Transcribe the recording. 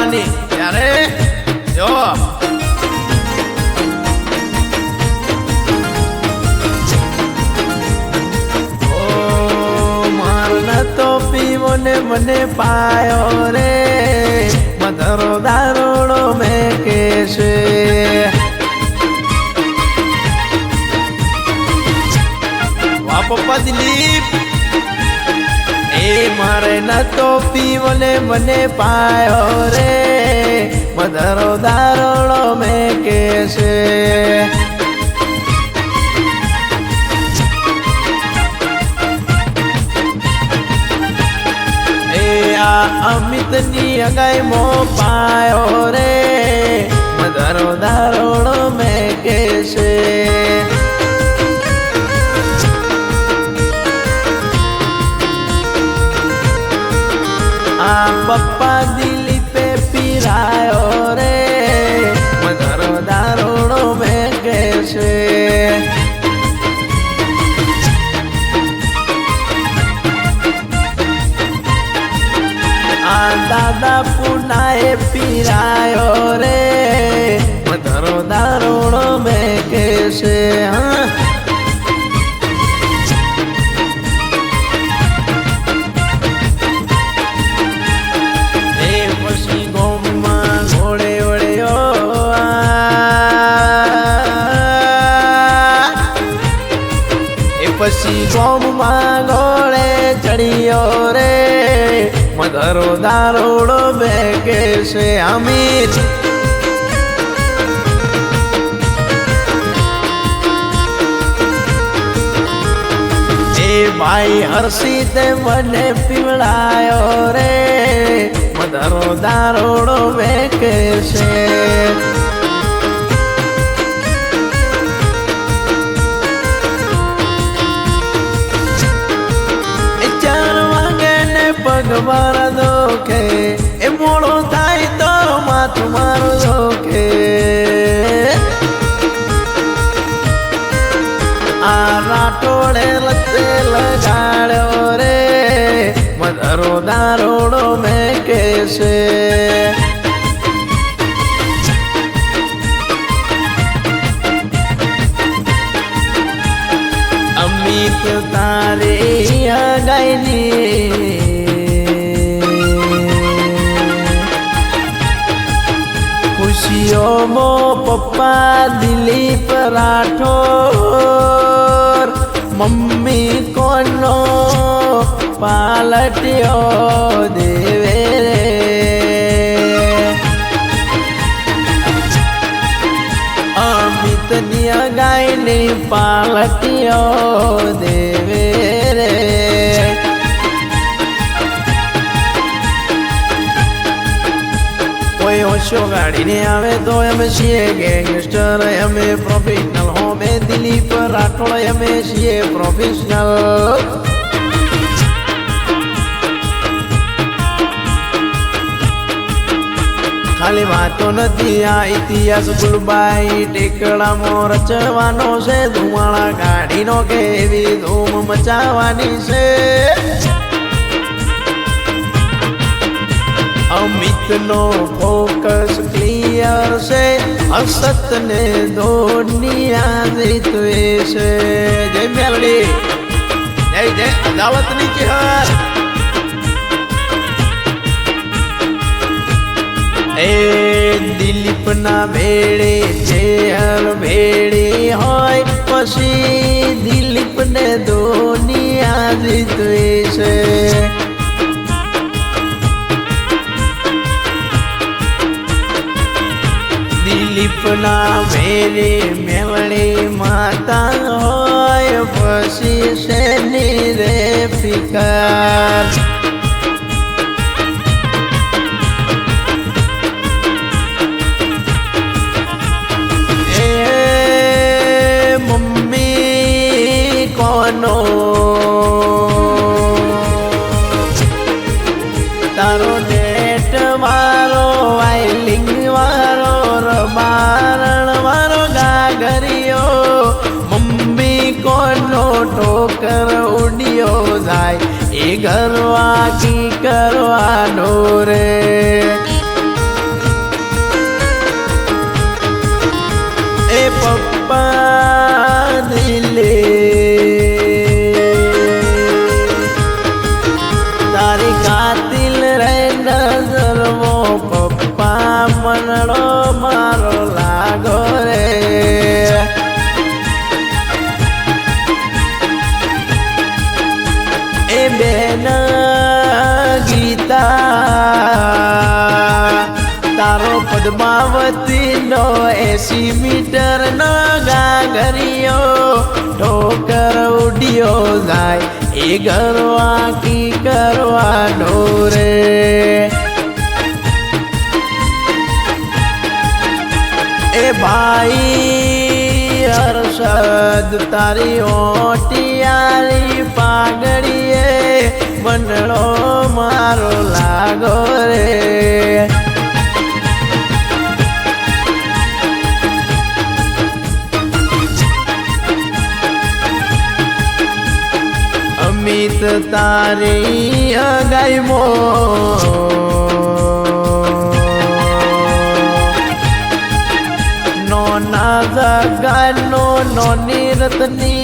વગાડવાની ત્યારે જો તો પીવો ને મને પાયો રે મધરો દારૂડો મેં કેશે વાહ પપ્પા દિલીપ એ મારે ન તો પીવો ને મને પાયો રે મધરો દારૂડો મેં કેશે અમિત ની અગાઈ મો પાયો રે મધરો દારોડો મેં કેશે આ પપ્પા દિલીપે પીરાયો રે મધરો દારોડો મેં કેશે દાદા પુનાએ પીરાયો રે મધરો દારૂડો મેં કેશે એ પછી ગોમમાં ઘોડે વળ્યો એ પછી ગોમમાં ઘોડે ચડ્યો રે મધરો દારૂડો મેં કેશે અમિત એ ભાઈ હર્ષિત મને પીવડાયો રે મધરો દારૂડો મેં કેશે મારા દોખે એ મોડો થાય તો માથું મારું દોખે આ રાટોડે લતે લગાડ્યો રે મધરો દારૂડો મેં કેશે અમિત તારી અગાઈની મો પપ્પા દિલીપ રાઠોર મમ્મી કોનો પાલટ્યો દેવે રે અમિત ની અગાઈની પાલટ્યો દેવે રે કોઈ ઓછો ગાડીને આવે તો અમે છીએ ગેંગસ્ટર અમે પ્રોફેશનલ હો મે દિલીપ રાઠોડ અમે છીએ પ્રોફેશનલ ખાલી વાતો નથી આ ઇતિહાસ ગુલબાઈ ટેકડામાં રચવાનો છે ધુમાડા ગાડીનો કેવી ધૂમ મચાવવાની છે અમિત નો ફોકસ ક્લિયર છે અસત ને દોનિયા જીતવે છે જય મેલડી જય જય અદાવત ની ચહેર એ દિલીપ ના ભેડે ચહેર ભેડી હોય પછી દિલીપ ને દોનિયા જીતવે છે દિલીપના મેરે મેવડી માતા હોય પછી શેની રે ફિકર એ મમ્મી કોનો તારો નેટ વાળો વાયલિંગ વાળો રબારણ વાળો ગાગરિયો મમ્મી કોનો ઠોકર ઉડ્યો જાય એ ઘરવાકી કરવાનો રે એ પપ્પા દિલે તારી કાતિલ રે નજરવો પપ્પા મનડો મારો લાગો રે એ બેન ગીતા તારો પદ્માવતી નો 80 મીટર નો ગાગરિયો ઠોકર ઉડ્યો જાય એ ગરવા કી કરવાનો રે એ ભાઈ હર્ષદ તારી ઓટિયારી પાઘડીએ મંડળો મારો લાગો રે અમિત તારી અગાઈમો નોના જગાનો નોની રતની